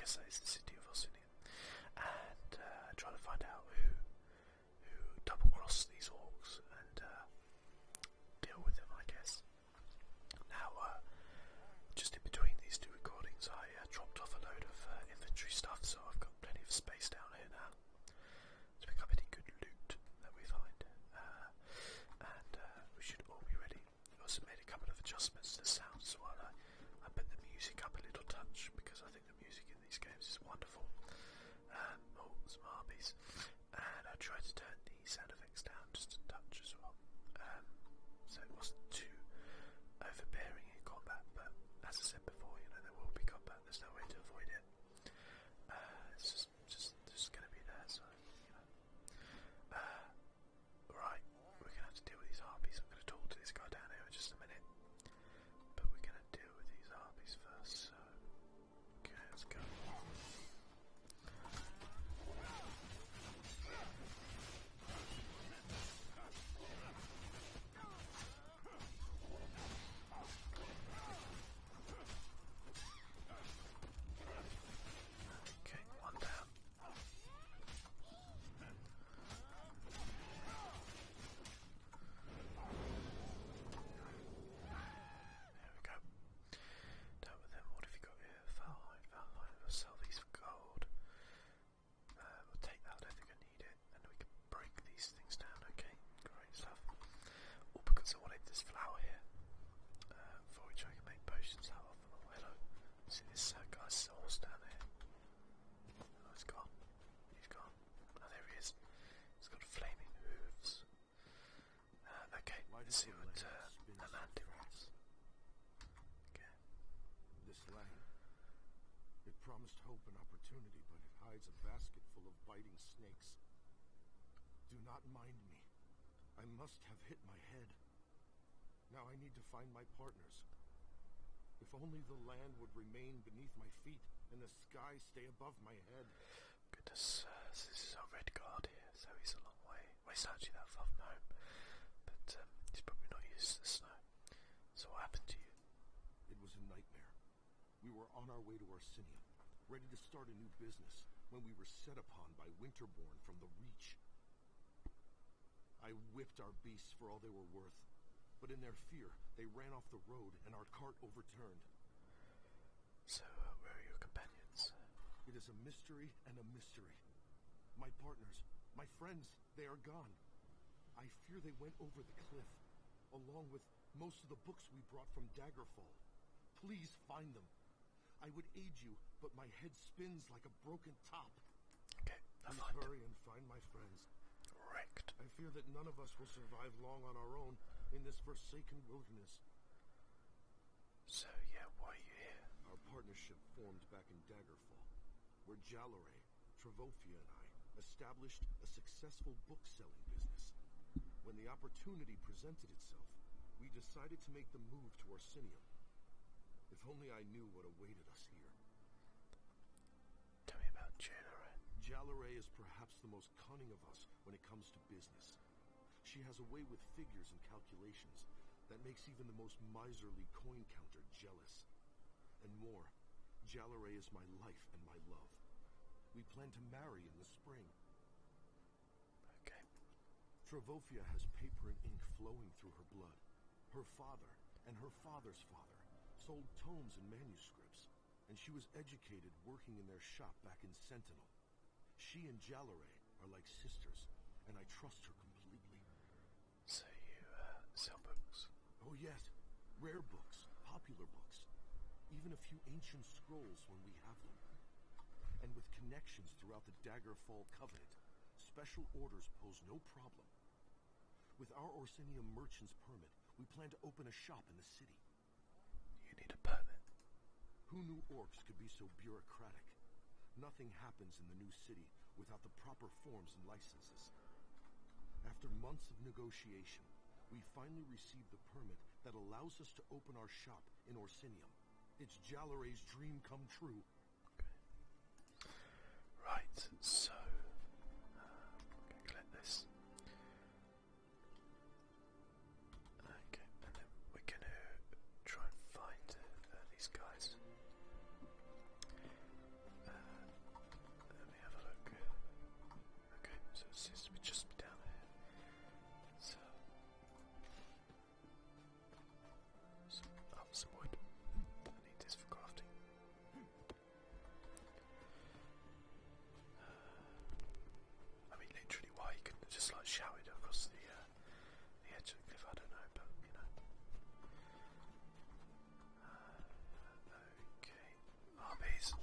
guess that is the city of Orsinium, and try to find out who double-crossed these orcs and deal with them, I guess. Now, just in between these two recordings, I dropped off a load of inventory stuff, so I've got plenty of space down here now to pick up any good loot that we find, and we should all be ready. I also made a couple of adjustments to the sounds while I put the music up a little touch, because I think the music in these games is wonderful. Some harpies, and I tried to turn the sound effects down just a touch as well, so it wasn't too overbearing in combat. But as I said before, there will be combat. There's no way to avoid it. It's just going to be there. So right, we're going to have to deal with these harpies. I'm going to talk to this guy down here in just a minute, but we're going to deal with these harpies first. So okay, let's go. See what Amanda wants. Okay. This land, it promised hope and opportunity, but it hides a basket full of biting snakes. Do not mind me. I must have hit my head. Now I need to find my partners. If only the land would remain beneath my feet and the sky stay above my head. Goodness, this is our red guard here, so he's a long way. Well, he's actually that far from home, but he's probably not used to the snow. So what happened to you? It was a nightmare. We were on our way to Orsinium, ready to start a new business, when we were set upon by Winterborn from the Reach. I whipped our beasts for all they were worth, but in their fear, they ran off the road and our cart overturned. So, where are your companions? It is a mystery and a mystery. My partners, my friends, they are gone. I fear they went over the cliff, along with most of the books we brought from Daggerfall. Please find them. I would aid you, but my head spins like a broken top. Okay, I'll Please hurry and find my friends. Correct. I fear that none of us will survive long on our own in this forsaken wilderness. So, yeah, why are you here? Our partnership formed back in Daggerfall, where Jalare, Travofia, and I established a successful book-selling business. When the opportunity presented itself, we decided to make the move to Orsinium. If only I knew what awaited us here. Tell me about Jalare. Jalare is perhaps the most cunning of us when it comes to business. She has a way with figures and calculations that makes even the most miserly coin counter jealous. And more, Jalare is my life and my love. We plan to marry in the spring. Okay. Travofia has paper and ink flowing through her blood. Her father and her father's father sold tomes and manuscripts, and she was educated working in their shop back in Sentinel. She and Jalare are like sisters, and I trust her completely. So you sell books? Oh yes, rare books, popular books, even a few ancient scrolls when we have them. And with connections throughout the Daggerfall Covenant, special orders pose no problem. With our Orsinium merchant's permit, we plan to open a shop in the city. You need a permit? Who knew orcs could be so bureaucratic? Nothing happens in the new city without the proper forms and licenses. After months of negotiation, we finally received the permit that allows us to open our shop in Orsinium. It's Jalare's dream come true. Okay. Right, so I'm going to collect this. Okay, and then we're going to try and find these guys. please.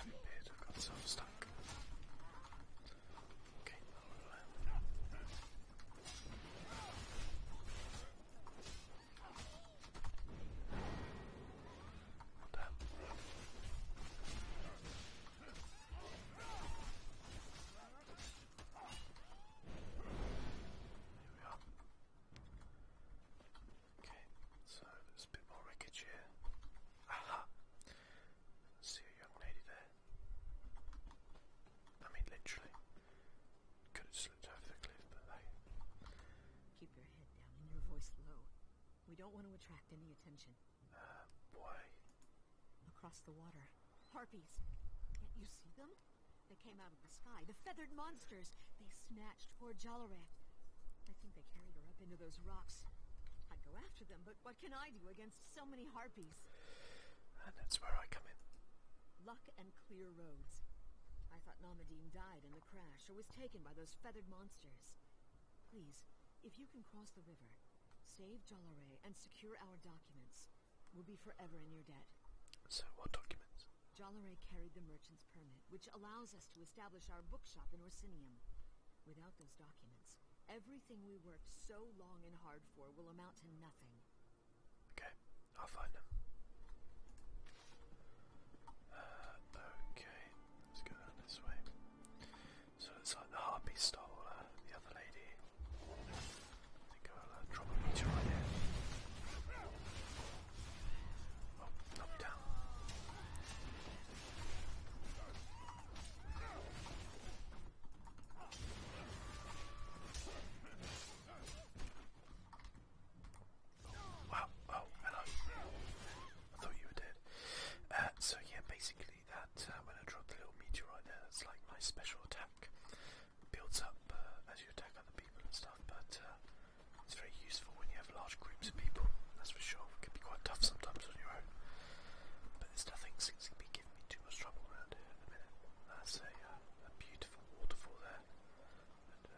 Appeared I've got myself stuck. Okay, damn. Here we are. Okay, so there's a bit more wreckage here. Aha! See a young lady there. I mean, literally. Could have slipped over the cliff, but hey. Keep your head down and your voice low. We don't want to attract any attention. Why? Across the water. Harpies. Can't you see them? They came out of the sky. The feathered monsters. They snatched poor Jolare. I think they carried her up into those rocks. I'd go after them, but what can I do against so many harpies? And that's where I come in. Luck and clear roads. I thought Namadine died in the crash or was taken by those feathered monsters. Please, if you can cross the river, save Jolare and secure our documents. We'll be forever in your debt. So, what documents? Jolare carried the merchant's permit, which allows us to establish our bookshop in Orsinium. Without those documents, everything we worked so long and hard for will amount to nothing. Okay, I'll find them. Okay, let's go down this way. So it's like the harpy stole the other lady. I think I'll drop a meteor right here. Oh, knock down. Wow, oh, hello. I thought you were dead. So yeah, basically that, when I drop the little meteorite there, that's like my special attack. Builds up as you attack other people and stuff, but it's very useful when you have large groups of people, that's for sure. It can be quite tough sometimes on your own. But this nothing seems to be giving me too much trouble around here at the minute. That's a beautiful waterfall there. And we can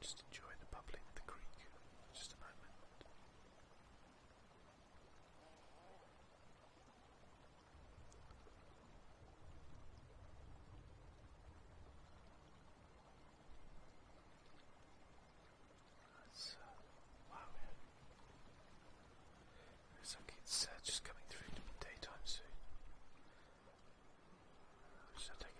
just enjoy the bubbling of the creek for just a moment. That's, wow, yeah. Looks like it's just coming through to daytime soon. I'll just take a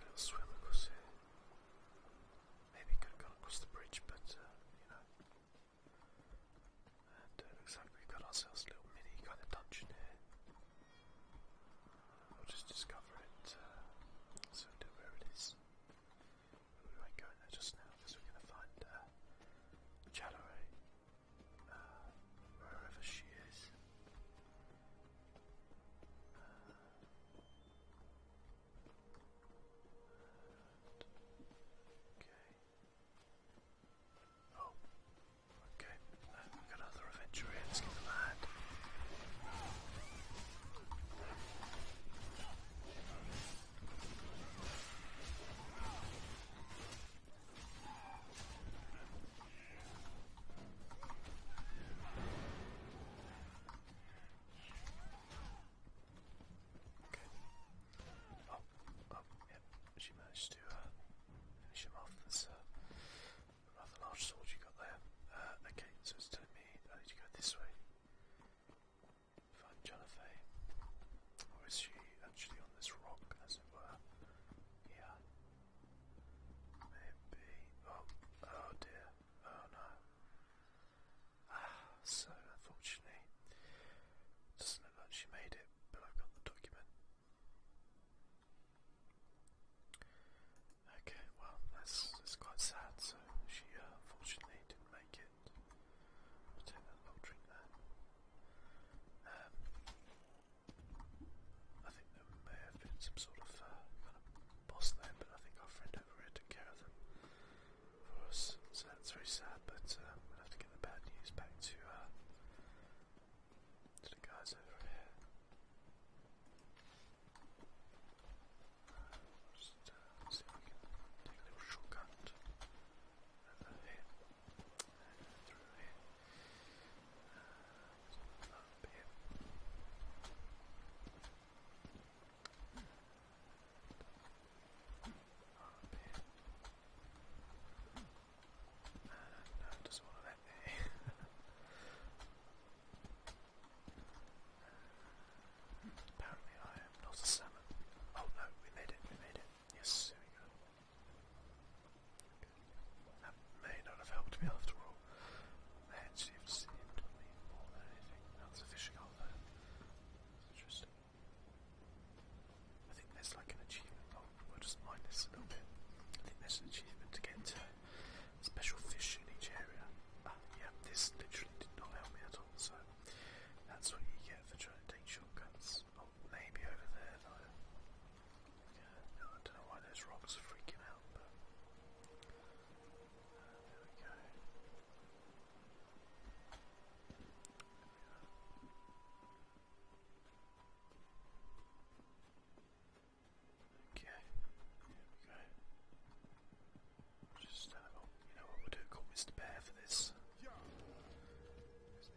for this.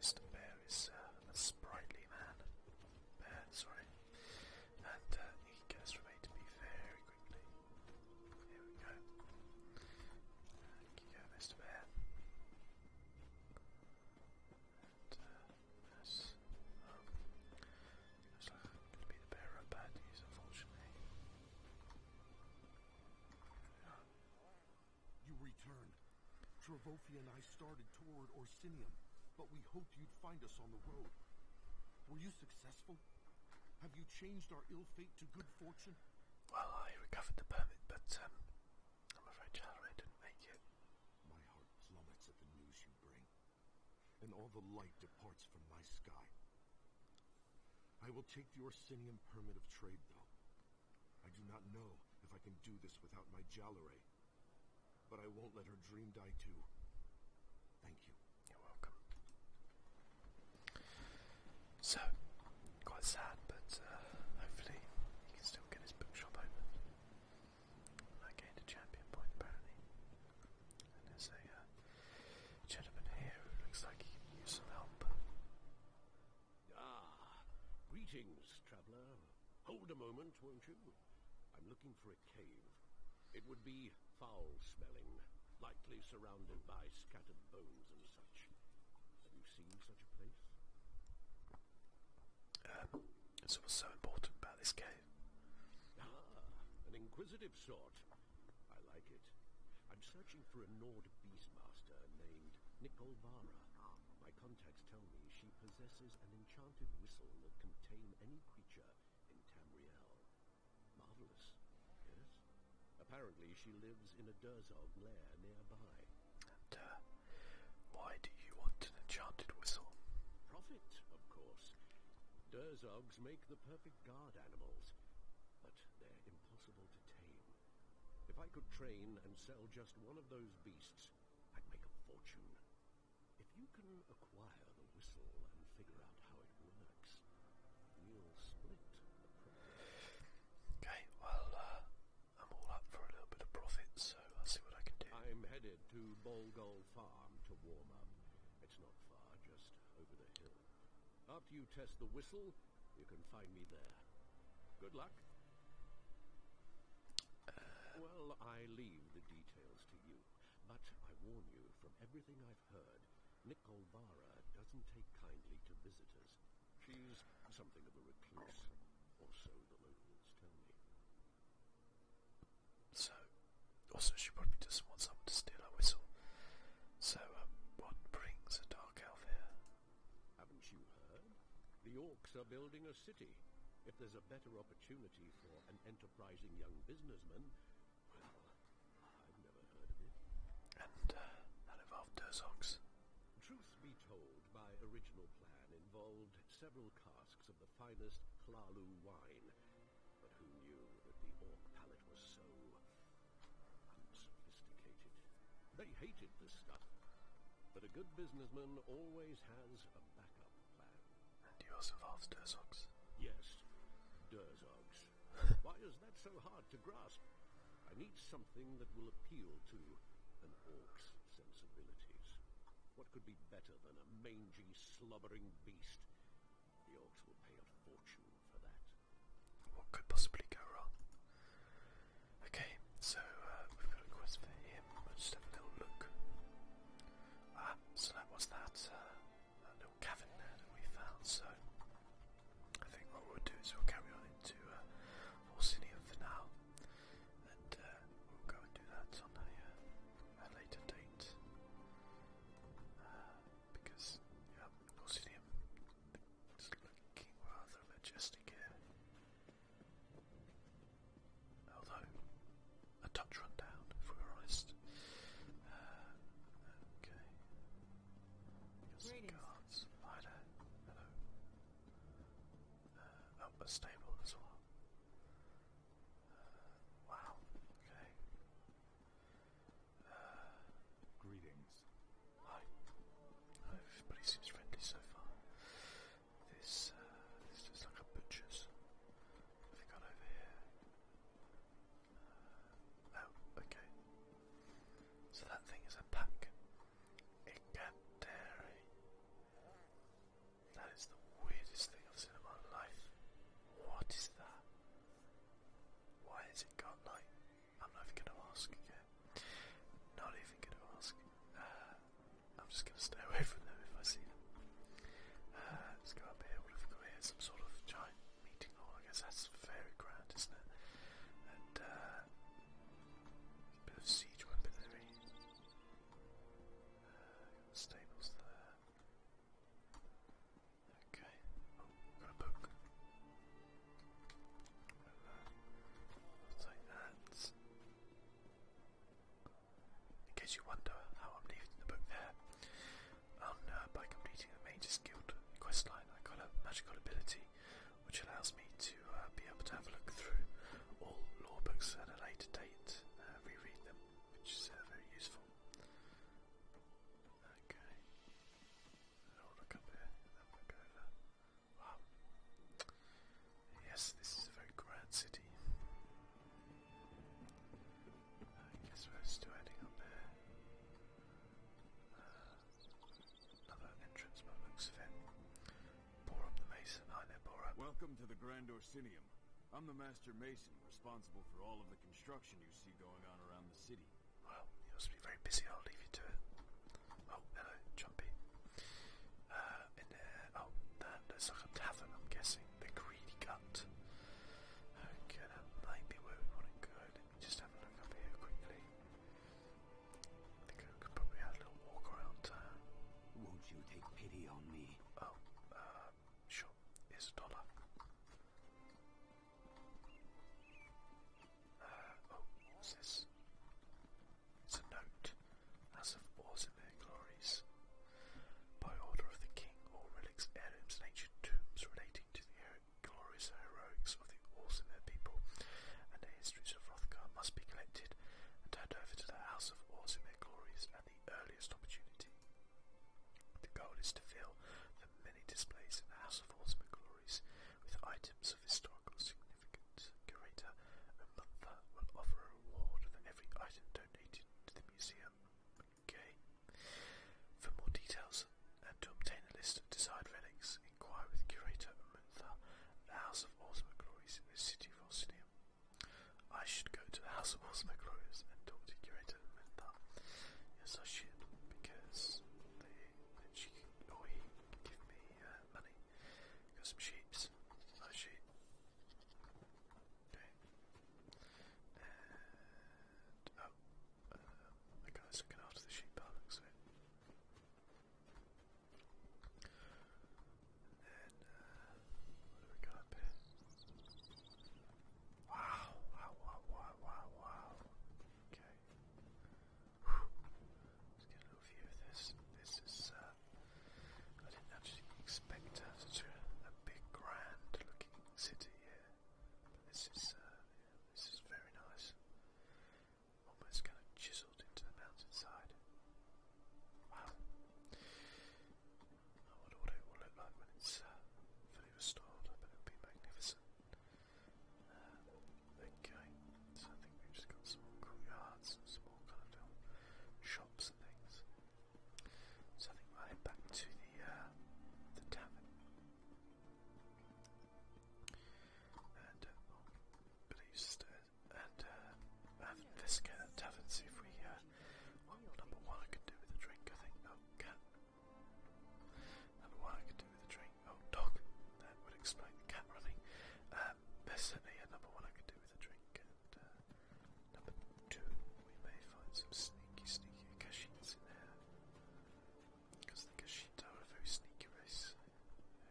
Mr. Bear is a sprightly man. Bear, sorry. And he goes from A to B very quickly. Here we go. Thank you, Mr. Bear. And yes. Looks like I'm going to be the bearer of bad news, unfortunately. You returned. Travofi and I started toward Orsinium, but we hoped you'd find us on the road. Were you successful? Have you changed our ill fate to good fortune? Well, I recovered the permit, but I'm afraid Jalare didn't make it. My heart plummets at the news you bring, and all the light departs from my sky. I will take the Orsinium permit of trade, though. I do not know if I can do this without my Jalare, but I won't let her dream die too. Thank you. You're welcome. So, quite sad, but hopefully he can still get his bookshop open. I gained a champion point, apparently. And there's a gentleman here who looks like he can use some help. Greetings, traveller. Hold a moment, won't you? I'm looking for a cave. It would be foul-smelling, likely surrounded by scattered bones and such. Have you seen such a place? So what's so important about this cave? An inquisitive sort. I like it. I'm searching for a Nord beastmaster named Nikolvara. My contacts tell me she possesses an enchanted whistle that can tame any creature in Tamriel. Marvelous, yes? Apparently she lives in a Durzog lair nearby. And why do you want an enchanted whistle? Profit, of course. Durzogs make the perfect guard animals, but they're impossible to tame. If I could train and sell just one of those beasts, I'd make a fortune. If you can acquire the whistle and figure out how it works, we'll split the profit. Okay, well, I'm all up for a little bit of profit, so I'll see what I can do. I'm headed to Bolgol Farm to warm up. It's not far, just over the hill. After you test the whistle, you can find me there. Good luck. Well, I leave the details to you, but I warn you, from everything I've heard, Nikolvara doesn't take kindly to visitors. She's something of a recluse, or so the locals tell me. So, also she probably doesn't want someone to steal her whistle. So, what brings a dark elf here? Haven't you heard? The orcs are building a city. If there's a better opportunity for an enterprising young businessman, well, I've never heard of it. And that involved Durzogs. Truth be told, my original plan involved several casks of the finest Klalu wine. But who knew that the orc palate was so unsophisticated? They hated this stuff. But a good businessman always has a backup plan. And yours involves Durzogs. Yes, Durzogs. Why is that so hard to grasp? I need something that will appeal to an orc's sensibilities. What could be better than a mangy, slobbering beast? The orcs will pay a fortune for that. What could possibly go wrong? Okay, so we've got a quest for him. We'll just have a little look. So that was that little cavern there that we found. So I think what we'll do is we'll carry on into Orsinium for now, and we'll go and do that on a later date. Because Orsinium is looking rather majestic here. Although a touch run down, if we're honest. Okay. Got some Greetings. guards. Hi there. Hello. A stable as well. Wow. Okay. Greetings. Hi. Everybody seems friendly so far. This looks like a butcher's. What have we got over here? Oh, okay. So that thing is a pack. is it got like? I'm not even gonna ask again. Not even gonna ask. I'm just gonna stay away from them if I see them. Let's go up here. What have we got here? Some sort of giant meeting hall. I guess that's very grand, isn't it? And a bit of siege weaponry. Stables there. Okay. Oh, got a book. I'll take that. In case you wonder how I'm leaving the book there, by completing the Mage's Guild questline, I got a magical ability which allows me to be able to have a look through all lore books at a later date, reread them, which is very useful. Okay. I'll look up here and then we'll go over. Wow. Yes, this is a very grand city. I guess we're still heading up there. Another entrance by the looks of it. Pour up the mason. Hi there, Bora. Welcome to the Grand Orsinium. I'm the Master Mason, responsible for all of the construction you see going on around the city. Well, you must be very busy. I'll leave you to it. Oh, hello, Jumpy. In there. Oh, that looks like a tavern, I'm guessing. The Greedy Gut. Okay, that might be where we want to go. Let me just have a look up here quickly. I think I could probably have a little walk around town. Won't you take pity on me? Oh, sure. Here's $1. What's this? It's a note. As of Orsinium Glories. By order of the king, all relics, heirlooms, and ancient tombs relating to the glorious heroics of the Orsinium people and the histories of Hrothgar must be collected and turned over to the House of Orsinium Glories at the earliest opportunity. The goal is to fill the many displays in the House of Orsinium Glories with items of historical significance. Curator Umantha will offer a reward for every item donated to the museum. Okay. For more details and to obtain a list of desired relics, inquire with Curator Umantha at the House of Orsinium Glories in the city of Orsinium. I should go to the House of Orsinium Glories and talk to Curator Umantha. Yes, I should, because she or he can give me money. Got some sheeps. Hi, sheep. Okay. And the guy's looking after the sheep by the looks of it. And then what do we got up here? Wow. Okay. Whew. Let's get a little view of this. This is I didn't actually expect such a big grand looking city here. But this is very nice. Almost kind of chiseled into the mountainside. Wow. I wonder what it will look like when it's fully restored. I bet it'll be magnificent. Okay, so I think we've just got some more courtyards, some small kind of little shops and things. So I think we'll head back to the tavern. And but I used to have investigate that tavern, see if we well, number one I could do with a drink, I think. Oh, cat. Number one I could do with a drink. Oh, dog. That would explain the cat running. There's certainly a number one I could do with a drink. And number two, we may find some sneaky Kashites in there. Because the Kashita are a very sneaky race.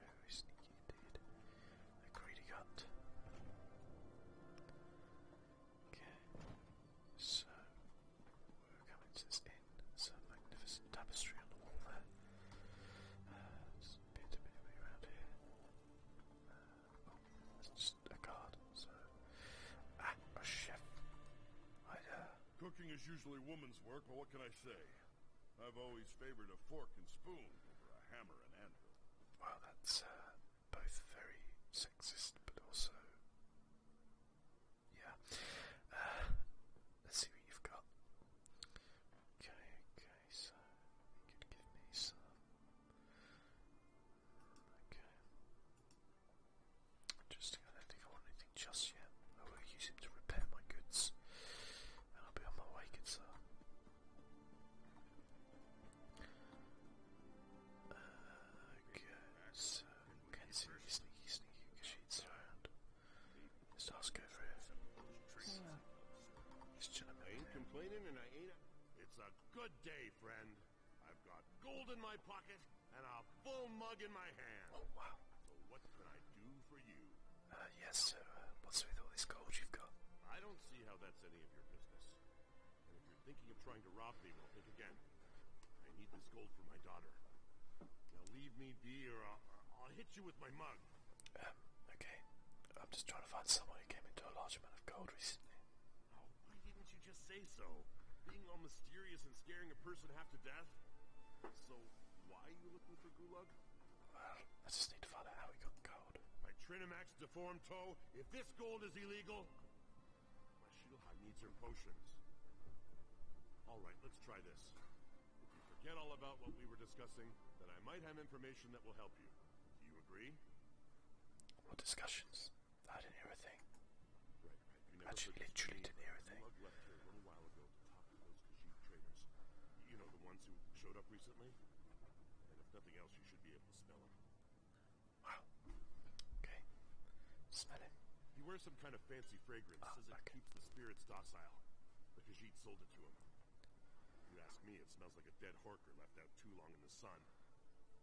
Very sneaky indeed. A Greedy Gut. Okay. So, we're coming to this inn. There's a magnificent tapestry on the wall there. There's a bit of me around here. It's just a guard, so... a chef. Cooking is usually woman's work, but what can I say? I've always favored a fork and spoon over a hammer and anvil. Well, that's both very sexist, but also... yeah. Let's see what you've got. Okay, so... you could give me some... okay. Just I don't think I want anything just yet. I will use him to repair my Good day, friend. I've got gold in my pocket and a full mug in my hand. Oh, wow. So what can I do for you? Yes, so, what's with all this gold you've got? I don't see how that's any of your business. And if you're thinking of trying to rob me, well, think again. I need this gold for my daughter. Now leave me be, or I'll hit you with my mug. Okay. I'm just trying to find someone who came into a large amount of gold recently. Oh, why didn't you just say so? Being all mysterious and scaring a person half to death? So, why are you looking for Gulag? Well, I just need to find out how he got gold. By Trinimax deformed toe, if this gold is illegal, my Shilhai needs her potions. Alright, let's try this. If you forget all about what we were discussing, then I might have information that will help you. Do you agree? What discussions? I didn't hear a thing. Right. You never Actually, heard this literally name. didn't hear a thing. Gulag left here a little while ago to talk to those Khajiit traders. You know, the ones who showed up recently? And if nothing else, you should be able to smell them. Wow. Okay. Smell him. He wears some kind of fancy fragrance. Says it keeps the spirits docile. The Khajiit sold it to him. If you ask me, it smells like a dead horker left out too long in the sun.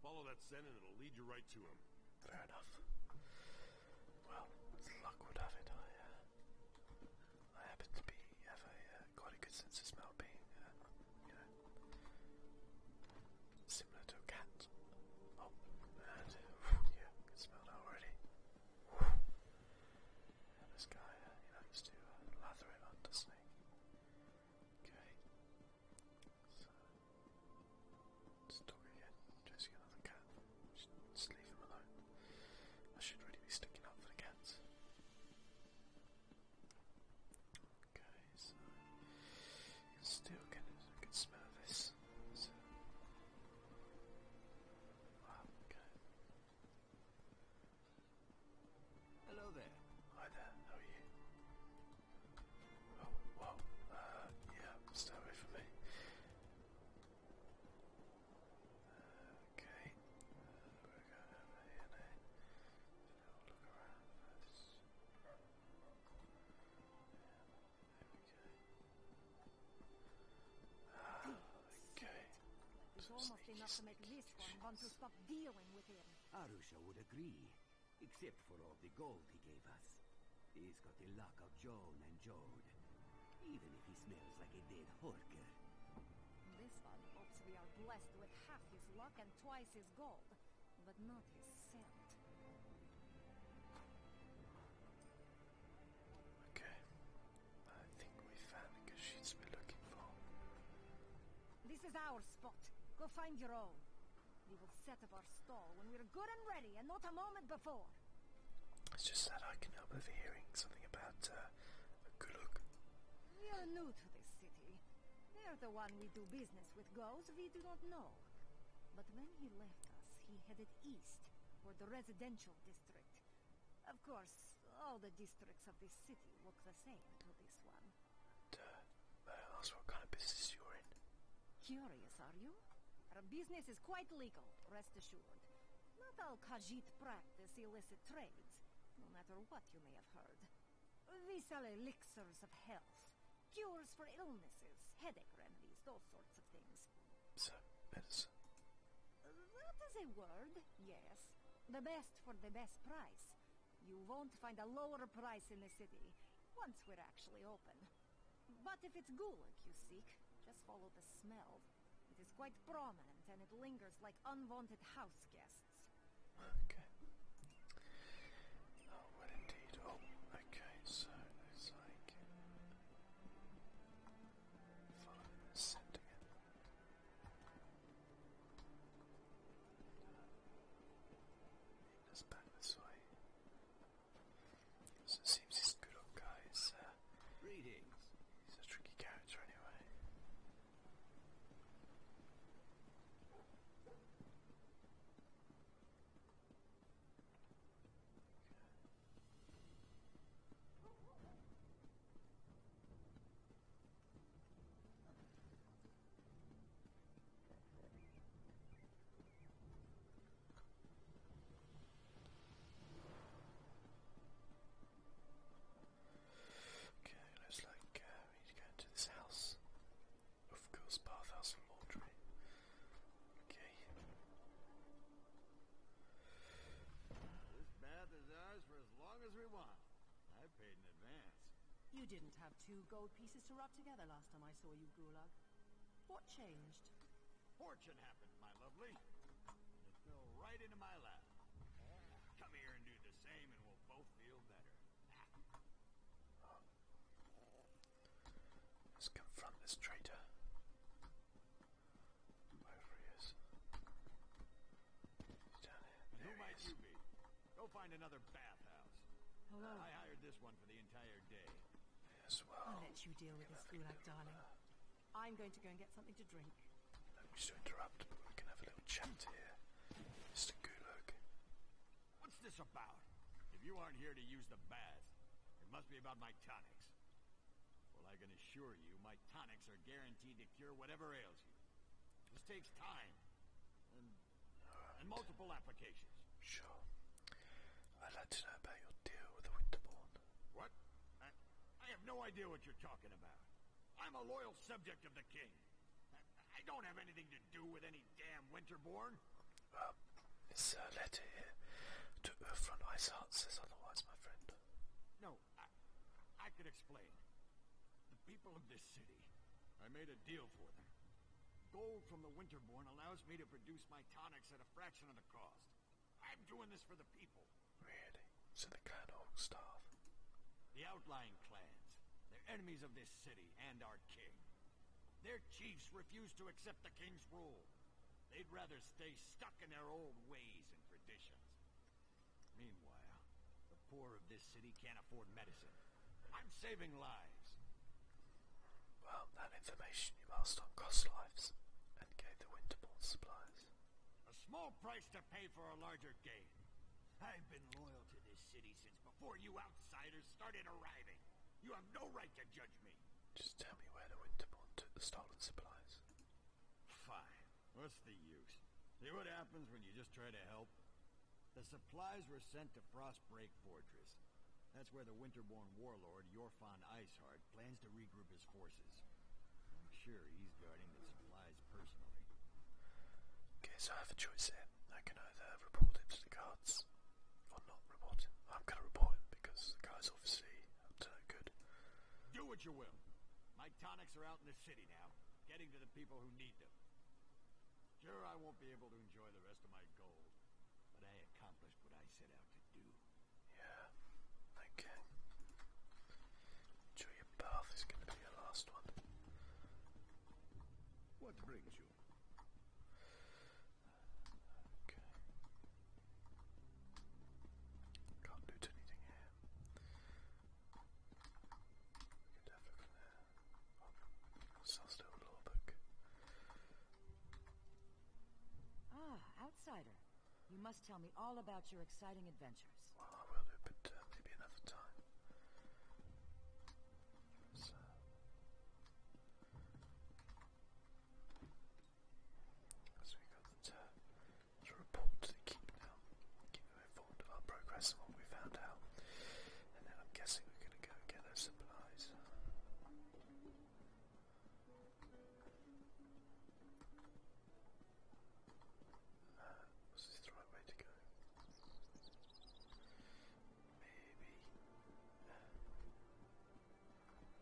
Follow that scent and it'll lead you right to him. Fair enough. Well, as luck would have it, I happen to have a quite a good sense of smell, being, similar to a cat. Oh, and, yeah, I can smell that already. And this guy, he likes to lather it up, doesn't he? Okay. So, let's talk again. Chasing another cat. Just leave him alone. I should really be sticking up for the cats. Okay, so you can still get a good smell of this. So, wow, okay. Hello there. Hi there, how are you? Oh, whoa, yeah, stay away from me. Okay, we're going over here now. Look around first. There we go. Okay. It's almost enough to make this one want to stop dealing with him. Arusha would agree, except for all the gold he gave us. He's got the luck of Joan and Jode, even if he smells like a dead horker. This one hopes we are blessed with half his luck and twice his gold, but not his scent. Okay. I think we found the sheets we're looking for. This is our spot. Go find your own. We will set up our stall when we're good and ready, and not a moment before. It's just that I can help overhearing something about a Gulag. We are new to this city. Where the one we do business with goes, we do not know. But when he left us, he headed east, for the residential district. Of course, all the districts of this city look the same to this one. May I ask what kind of business you're in? Curious, are you? Our business is quite legal, rest assured. Not all Khajiit practice illicit trades, no matter what you may have heard. We sell elixirs of health, cures for illnesses, headache remedies, those sorts of things. So, medicine. That is a word, yes. The best for the best price. You won't find a lower price in the city, once we're actually open. But if it's Gulag you seek, just follow the smell. It is quite prominent, and it lingers like unwanted house guests. Okay. Oh, well indeed. Oh, okay, so it's like... following the scent again. Leading us back this way. So it seems this good old guy is, Greetings. he's a tricky character anyway. You didn't have 2 gold pieces to rub together last time I saw you, Gulag. What changed? Fortune happened, my lovely. And it fell right into my lap. Come here and do the same and we'll both feel better. Let's confront this traitor. Wherever he is. He's down here. And There who he might is. you be? Go find another bathhouse. Hello. I hired this one for the entire day. Yes, well. I'll let you deal with this, Gulag, darling. I'm going to go and get something to drink. No wish to interrupt, but we can have a little chat here. Mr. Gulag. What's this about? If you aren't here to use the bath, it must be about my tonics. Well, I can assure you, my tonics are guaranteed to cure whatever ails you. This takes time. And multiple applications. Sure. I'd like to know about your deal with the Winterborn. What? I have no idea what you're talking about. I'm a loyal subject of the king. I don't have anything to do with any damn Winterborn. Well, this letter here from Iceheart says otherwise, my friend. No, I could explain. The people of this city, I made a deal for them. Gold from the Winterborn allows me to produce my tonics at a fraction of the cost. I'm doing this for the people. Really? So the clan orc starve? The outlying clans. They're enemies of this city and our king. Their chiefs refuse to accept the king's rule. They'd rather stay stuck in their old ways and traditions. Meanwhile, the poor of this city can't afford medicine. I'm saving lives. Well, that information you passed on cost lives and gave the Winterborn supplies. A small price to pay for a larger gain. I've been loyal to this city since before you outsiders started arriving. You have no right to judge me. Just tell me where the Winterborn took the stolen supplies. Fine. What's the use? See what happens when you just try to help? The supplies were sent to Frostbreak Fortress. That's where the Winterborn warlord, Yorfan Iceheart, plans to regroup his forces. I'm sure he's guarding the supplies personally. Okay, so I have a choice here. I can either report it to the guards, or not report it. I'm going to report it, because the guy's obviously up to no good. Do what you will. My tonics are out in the city now, getting to the people who need them. Sure, I won't be able to enjoy the rest of my gold, but I accomplished what I set out to do. Yeah, okay. Enjoy your bath, is going to be your last one. What brings you? Okay. Can't loot anything here. We can definitely still a law book. Ah, outsider. You must tell me all about your exciting adventures. Well, I will do, but maybe another time. So, we got to report to the keep now. Keep them informed of our progress and what we found out. And then I'm guessing we're going to go and get those supplies. Was this the right way to go? Maybe.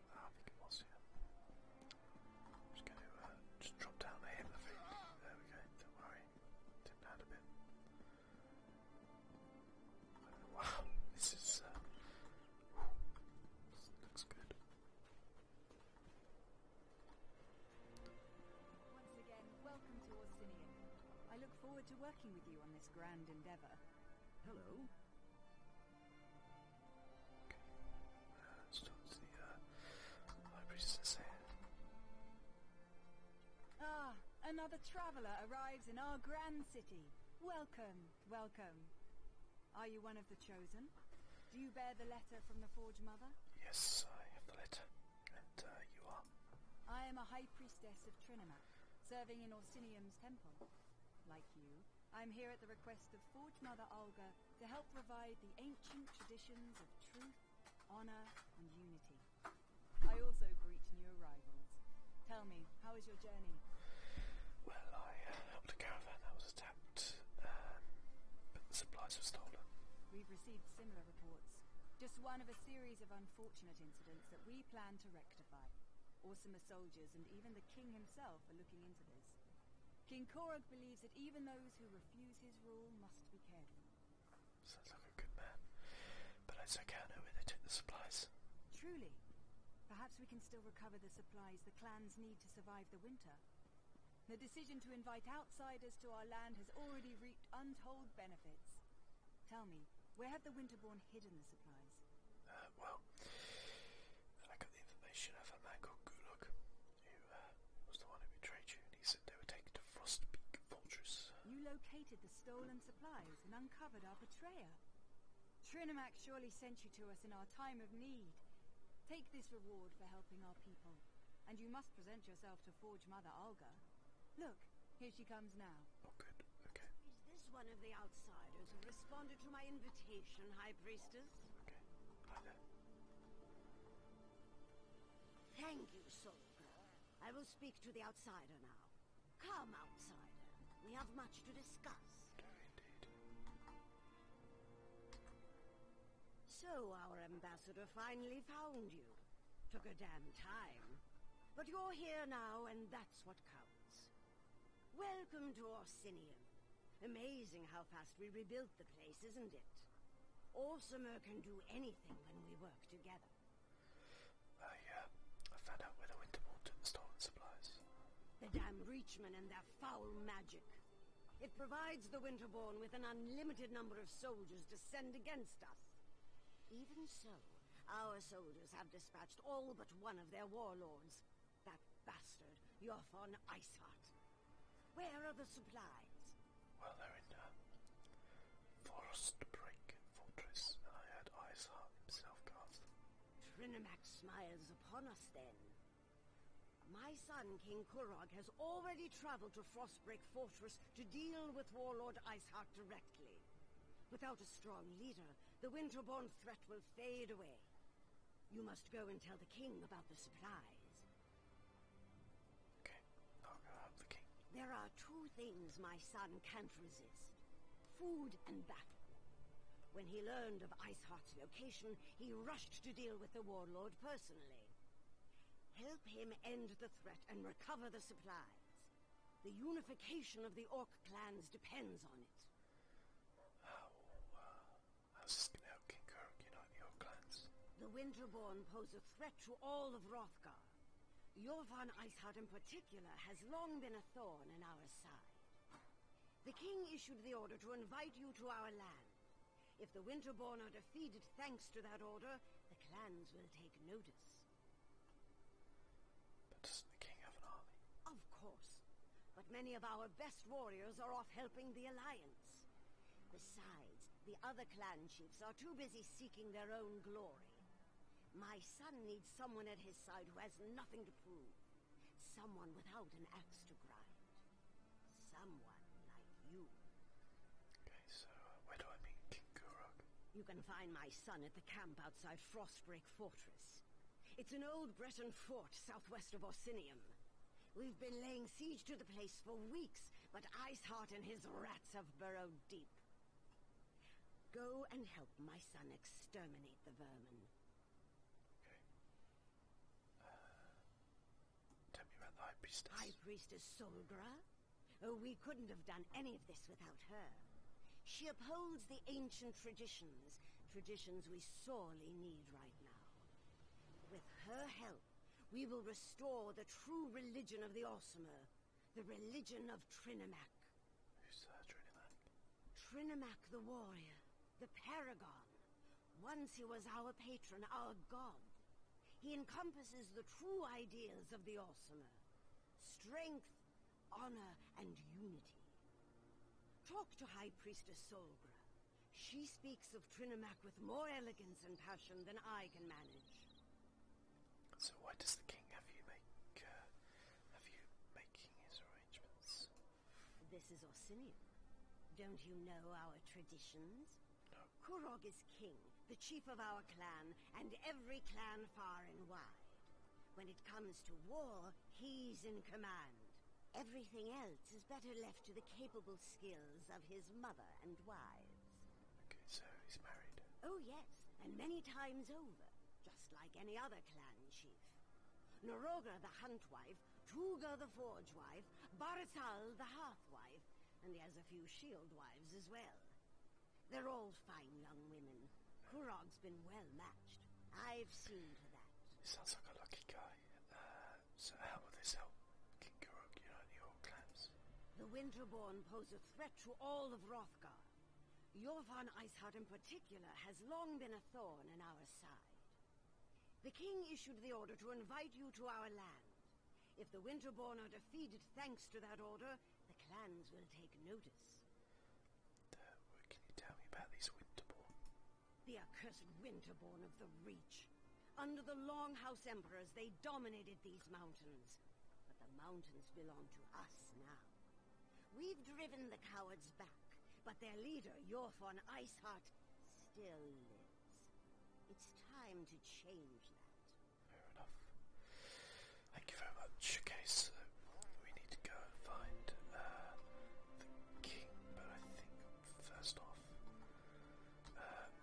I think it was, yeah. I'm just going to just drop down here, I think. There we go, don't worry. Didn't add a bit. Wow, this is... this looks good. Once again, welcome to Orsinium. I look forward to working with you on this grand endeavor. Hello. Starts the high priestess here. Ah, another traveler arrives in our grand city. Welcome, welcome. Are you one of the chosen? Do you bear the letter from the Forge Mother? Yes, I have the letter. And you are? I am a high priestess of Trinimac, serving in Orsinium's temple. Like you, I'm here at the request of Forge Mother Olga to help provide the ancient traditions of truth, honor, and unity. I also greet new arrivals. Tell me, how was your journey? Well, I helped a caravan that was attacked, but the supplies were stolen. We've received similar reports. Just one of a series of unfortunate incidents that we plan to rectify. Awesome soldiers and even the king himself are looking into this. King Korog believes that even those who refuse his rule must be cared for. Sounds like a good man. But it's okay, I know where they took the supplies. Truly. Perhaps we can still recover the supplies the clans need to survive the winter. The decision to invite outsiders to our land has already reaped untold benefits. Tell me, where have the Winterborn hidden the supplies? Well, I got the information of a man called Gulug, who was the one who betrayed you, and he said they were taken to Frostpeak Fortress. You located the stolen supplies and uncovered our betrayer. Trinimac surely sent you to us in our time of need. Take this reward for helping our people, and you must present yourself to Forge Mother Alga. Look, here she comes now. Oh, good. Okay. Is this one of the outsiders who responded to my invitation, High Priestess? Okay. Hi there. Thank you, Solga. I will speak to the outsider now. Come, outsider. We have much to discuss. Indeed. So our ambassador finally found you. Took a damn time. But you're here now, and that's what counts. Welcome to Orsinium. Amazing how fast we rebuilt the place, isn't it? Asmr can do anything when we work together. I found out where the Winterborn took the stolen supplies. The damn Reachmen and their foul magic. It provides the Winterborn with an unlimited number of soldiers to send against us. Even so, our soldiers have dispatched all but one of their warlords. That bastard, Yothon Iceheart. Where are the supplies? Well, they're in Frostbreak Fortress, and I had Iceheart himself guard them. Trinimac smiles upon us then. My son, King Korog, has already traveled to Frostbreak Fortress to deal with Warlord Iceheart directly. Without a strong leader, the Winterborn threat will fade away. You must go and tell the king about the supplies. Okay, I'll go help the king. There are two things my son can't resist. Food and battle. When he learned of Iceheart's location, he rushed to deal with the warlord personally. Help him end the threat and recover the supplies. The unification of the Orc clans depends on it. How's this going to help King Kuruk unite the Orc clans? The Winterborn pose a threat to all of Hrothgar. Yothon Iceheart in particular has long been a thorn in our side. The king issued the order to invite you to our land. If the Winterborn are defeated thanks to that order, the clans will take notice. But doesn't the king have an army? Of course. But many of our best warriors are off helping the Alliance. Besides, the other clan chiefs are too busy seeking their own glory. My son needs someone at his side who has nothing to prove. Someone without an axe to grind. Someone like you. Okay, so where do I meet King Kuruk? You can find my son at the camp outside Frostbreak Fortress. It's an old Breton fort southwest of Orsinium. We've been laying siege to the place for weeks, but Iceheart and his rats have burrowed deep. Go and help my son exterminate the vermin. Tell me about the High Priestess. High Priestess Solgra? Oh, we couldn't have done any of this without her. She upholds the ancient traditions, traditions we sorely need right now. With her help, we will restore the true religion of the asmr, the religion of Trinimac. Who's Trinimac? Trinimac the warrior, the paragon. Once he was our patron, our god. He encompasses the true ideals of the asmr. Strength, honor, and unity. Talk to High Priestess Solgra. She speaks of Trinimac with more elegance and passion than I can manage. So why does the king have you making his arrangements? This is Orsinium. Don't you know our traditions? No. Korog is king, the chief of our clan, and every clan far and wide. When it comes to war, he's in command. Everything else is better left to the capable skills of his mother and wives. Okay, so he's married. Oh yes, and many times over, just like any other clan chief. Noroga the hunt-wife, Tuga the forge-wife, Barisal the hearth-wife, and he has a few shield-wives as well. They're all fine young women. Kurog's been well matched. I've seen to that. He sounds like a lucky guy. So how will this help King Kurog unite your clans? The Winterborn pose a threat to all of Hrothgar. Yorvan Iceheart in particular has long been a thorn in our side. The king issued the order to invite you to our land. If the Winterborn are defeated thanks to that order, the clans will take notice. Can you tell me about these Winterborn? The accursed Winterborn of the Reach. Under the Longhouse Emperors, they dominated these mountains. But the mountains belong to us now. We've driven the cowards back, but their leader, Yorvan Iceheart, still lives. It's time to change that. Fair enough. Thank you very much. Okay, so we need to go and find the king, but I think first off,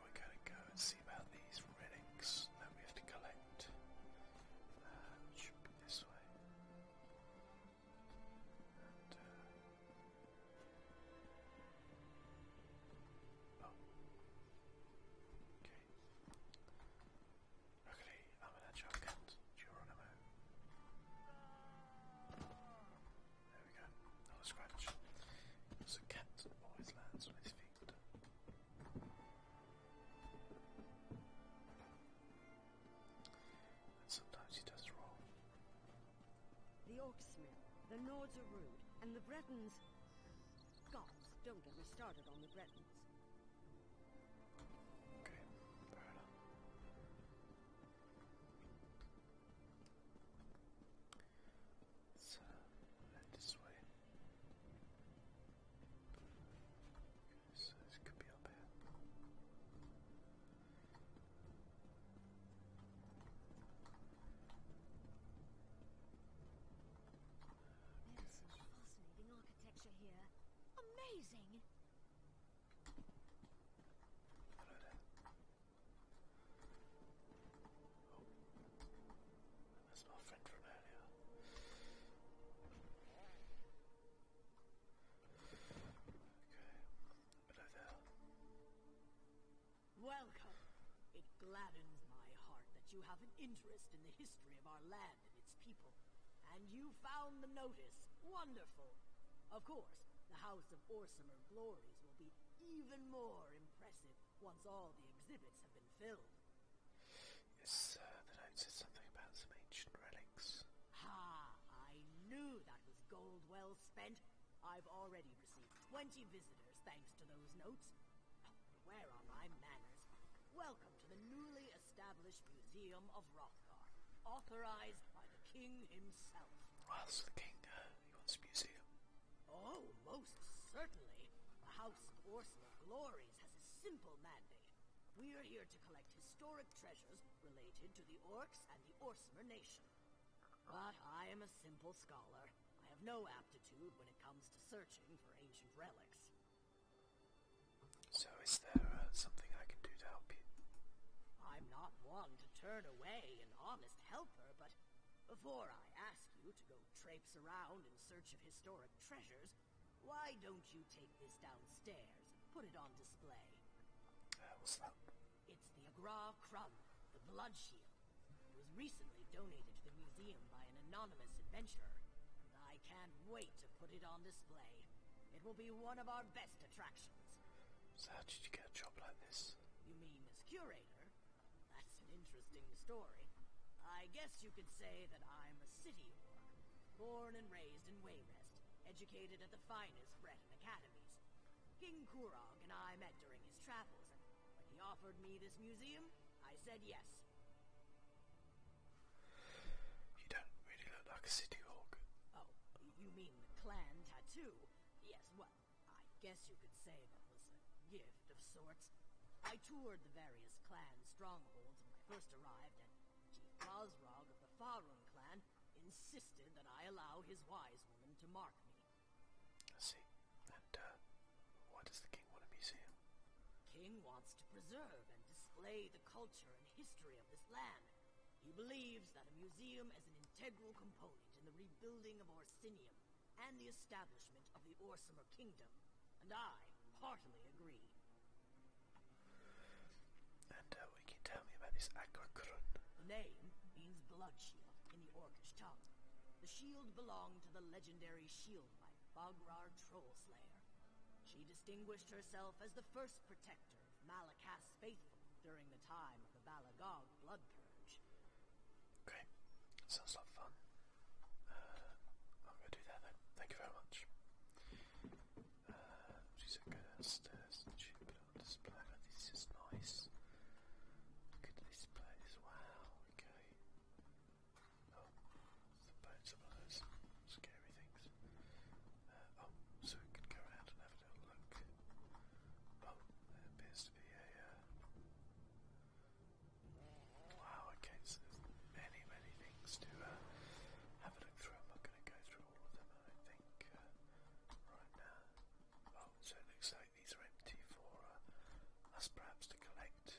we're going to go and see about these relics that we have to collect. Should be this way. And, oh. Okay. Luckily, I'm an agile cat, Geronimo. There we go. Not a scratch. Because a cat always lands on his feet. And sometimes he does wrong. The Orcsmith, the Nords are rude, and the Bretons... Gods, don't get me started on the Bretons. Okay, fair enough. Let's head this way. Okay, so this could be up here. There's some fascinating architecture here. Amazing! Hello there. Oh, that's my friend from earlier. Okay, hello there. Welcome. It gladdens my heart that you have an interest in the history of our land and its people. And you found the notice. Wonderful. Of course, the House of Glories will be even more impressive once all the exhibits have been filled. Yes, the note said something about some ancient relics. Ha! I knew that was gold well spent. I've already received 20 visitors thanks to those notes. Oh, where are my manners? Welcome to the newly established Museum of Hrothgar, authorized by the king himself. Well, so the king, he wants a museum. Oh, most certainly. The House of Glories has a simple mandate. We are here to collect historic treasures related to the Orcs and the Orsinium nation. But I am a simple scholar. I have no aptitude when it comes to searching for ancient relics. So is there something I can do to help you? I'm not one to turn away an honest helper, but before I ask you to go traipse around in search of historic treasures, why don't you take this downstairs and put it on display? What's that? It's the Agra Crumb, the blood shield. It was recently donated to the museum by an anonymous adventurer, and I can't wait to put it on display. It will be one of our best attractions. So how did you get a job like this? You mean as curator? That's an interesting story. I guess you could say that I'm a city orc, born and raised in Wayrest, educated at the finest Breton academies. King Kurog and I met during his travels, and when he offered me this museum, I said yes. You don't really look like a city orc. Oh, you mean the clan tattoo? Yes, well, I guess you could say that was a gift of sorts. I toured the various clan strongholds when I first arrived, and Chief Rosrog of the Faerun clan insisted that I allow his wise woman to mark me. I see. And why does the king want a museum? King wants to preserve and display display the culture and history of this land. He believes that a museum is an integral component in the rebuilding of Orsinium and the establishment of the Orsimer Kingdom, and I heartily agree. And what can you tell me about this Agrakrun? The name means blood shield in the Orcish tongue. The shield belonged to the legendary shield wife, Bagrar Trollslayer. She distinguished herself as the first protector of Malakaz's faithful during the time of the Balagog blood purge. Okay, sounds like fun. I'm going to do that then. Thank you very much. She's going downstairs and she put it on display. This is nice. Look at the displays. Wow, okay. Oh, the bones of one of those scary things. So we can go around and have a little look. Oh, there appears to be a... Wow, okay, so there's many, many things to have a look through. I'm not going to go through all of them, I think, right now. Oh, so it looks like these are empty for us perhaps to collect.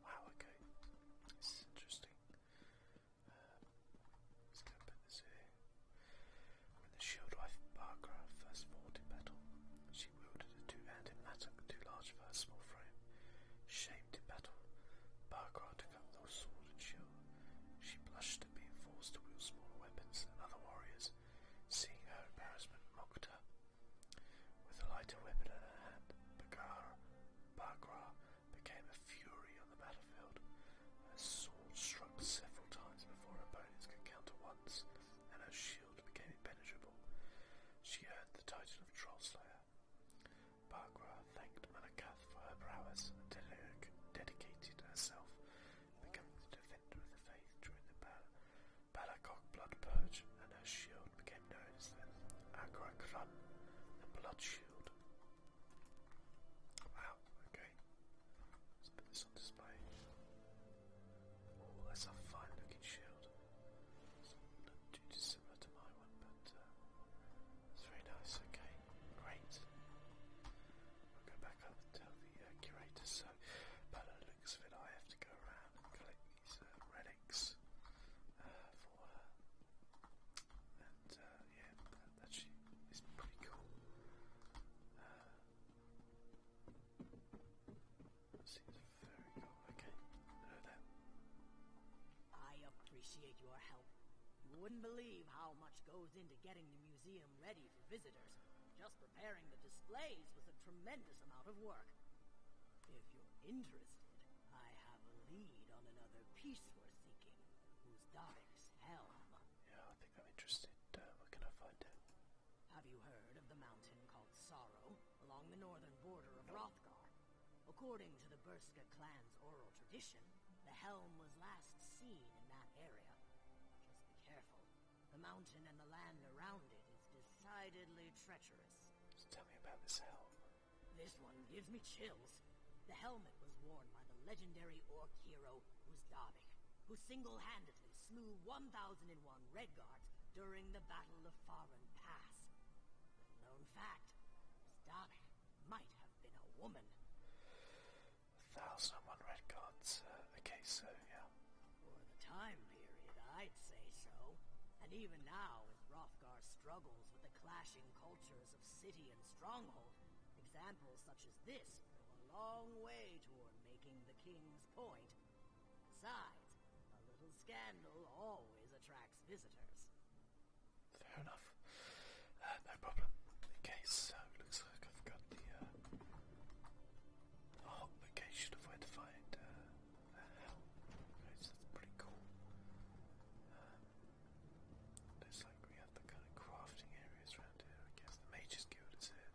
Wow, okay. This is interesting. Let's go put this here. When the shield wife Bagra first fought in battle, she wielded a two-handed mattock too large for her small frame. Shamed in battle, Bagra took up the sword and shield. She blushed at being forced to wield smaller weapons than other warriors. Seeing her embarrassment, mocked her. With a lighter weapon in her hand, Bagra became a fury on the battlefield. Her sword struck several times before her opponents could counter once, and her shield became impenetrable. She earned the title of Trollslayer. Bagra thanked Malakath for her prowess and dedicated herself, becoming the defender of the faith during the Balagog blood purge, and her shield became known as the Agrakran, the blood shield. Wow, okay. Let's put this on display. Oh, that's a fine looking shield. It's not too dissimilar to my one, but it's very nice. Okay, great. We'll go back up and tell the curator. So, by the looks of it, I have to go around and collect these relics for her. And yeah, that actually is pretty cool. Seems very cool. Okay, hello there. I appreciate your help. You wouldn't believe how much goes into getting the museum ready for visitors. Just preparing the displays was a tremendous amount of work. If you're interested, I have a lead on another piece we're seeking, Uzdarik's helm. Yeah, I think I'm interested. Where can I find it? Have you heard of the mountain called Sorrow, along the northern border of Hrothgar? According to the Berska clan's oral tradition, the helm was last seen in that area. Just be careful. The mountain and the land around it is decidedly treacherous. So tell me about this helm. This one gives me chills. The helmet was worn by the legendary orc hero Uzdavik, who single-handedly slew 1001 Redguards during the Battle of Faran Pass. Little known fact, Uzdavik might have been a woman. 1001 red gods. Okay, so yeah. For the time period, I'd say so. And even now, as Hrothgar struggles with the clashing cultures of city and stronghold, examples such as this go a long way toward making the king's point. Besides, a little scandal always attracts visitors. Fair enough. No problem. Okay, so looks like I've got the location of where to find the helm. Okay, so that's pretty cool. Looks like we have the kind of crafting areas around here. I guess the Mages Guild is here.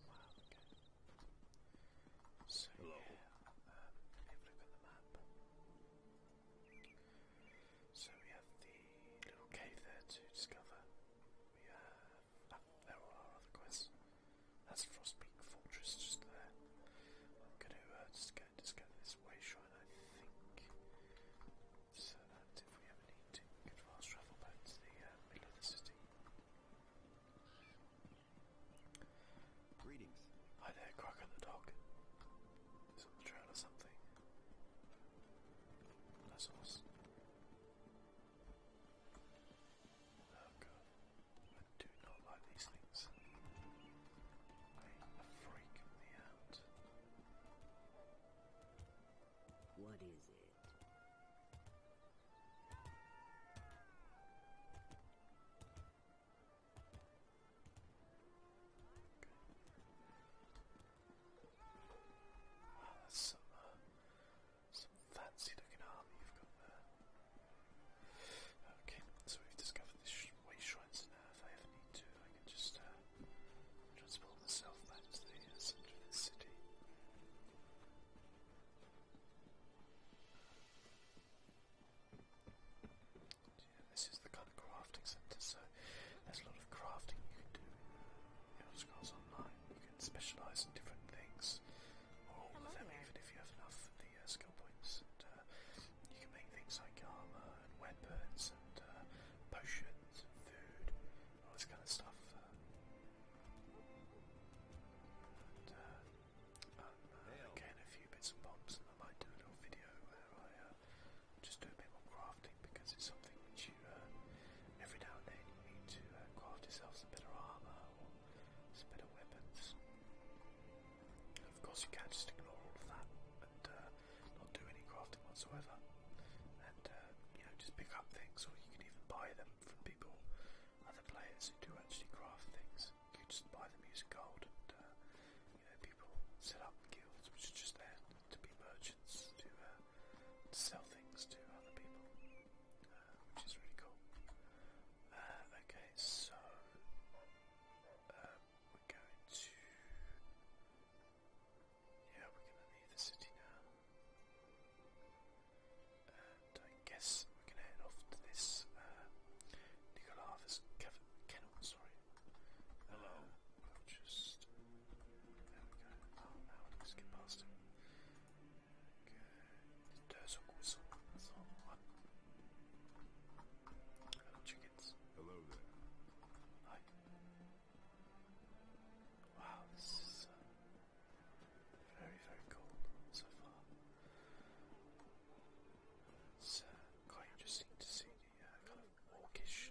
Wow, okay. So Hello. yeah, let me have a look at the map. So we have the little cave there to discover. We have... there are all our other quests. That's Frostpeak Fortress just there. I'm going to just go and discover this way shrine, I think. So that if we ever need to, we could fast travel back to the middle of the city. Greetings. Hi there, Crocker the dog. dinosaurs. Oh god, I do not like these things. They freak me out. What is it? Wow, that's some fancy looking armor you've got there. Okay, so we've discovered this way shrines now. If I ever need to, I can just transport myself back to the center of the city. Yeah, this is the kind of crafting center, so there's a lot of crafting you can do in Elder Scrolls Online. You can specialise in different things, or all of them, even if you have enough of the skill points. And you can make things like armour and weapons and potions and food, all this kind of stuff. Again, a few bits and bobs, and I might do a little video where I just do a bit more crafting, because it's something which you every now and then you need to craft yourself some better armour or some better weapons. And of course you can't just ignore all of that and not do any crafting whatsoever, and just pick up things, or you can even buy them from people, other players who do actually craft things. You can just buy them using gold, and people set up guilds which are just there to be merchants, to sell things to other people, which is really cool. Okay, so we're going to leave the city now, and I guess we're going to head off to this Nicolava's kennel, sorry. Hello. We'll just... there we go. Oh, now we can skip past him. There's a whistle. That's all one. Hello, chickens. Hello there. Hi. Wow, this is very, very cool so far. It's quite interesting to see the kind of orcish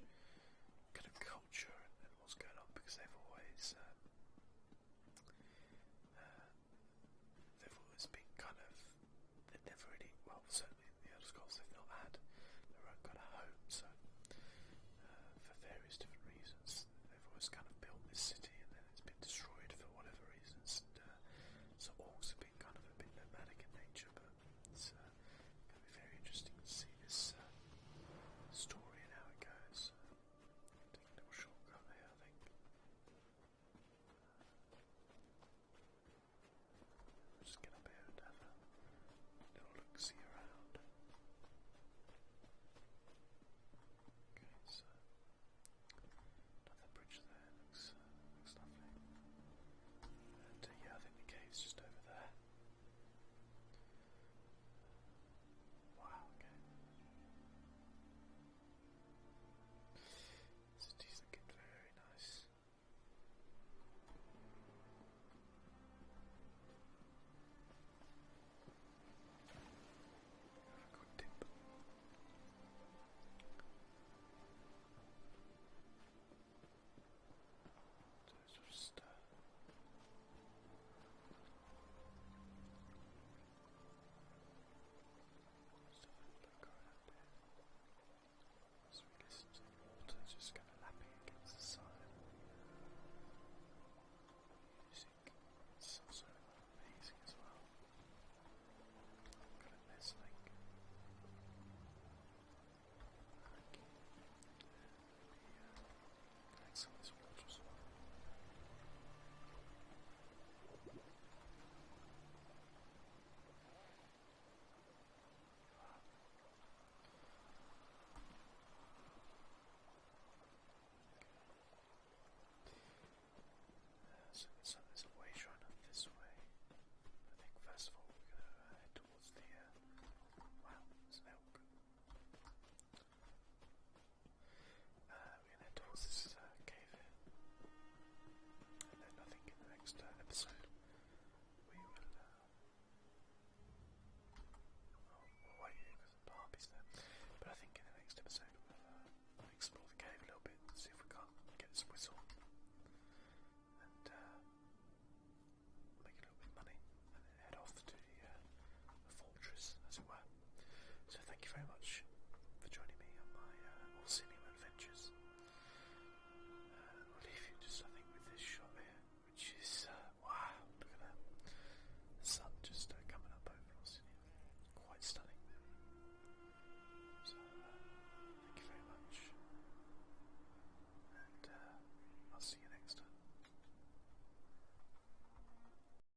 kind of culture and what's going on, because they've always been kind of, they've never really, well, certainly in the Elder Scrolls they've not had their own kind of home, so for various different reasons they've always kind of built this city, and then it's been destroyed for whatever reasons, and so orcs have been kind of a bit nomadic in nature, but it's going to be very interesting to see this story and how it goes. Take a little shortcut there, I think. We'll just get up here and have a little look-see around. Okay, so another bridge there, looks lovely. And yeah, I think the cave's just over there. Wow, okay. City's looking very nice. Have a quick dip. So just just have a look around here. So we listen to the water just kind of lapping against the side. Music is also amazing as well. Got a nest link. Thanks on this water as well. So there's a way shrine up this way. I think first of all we're going to head towards the wow, there's an elk. We're going to head towards this cave here, and then I think in the next episode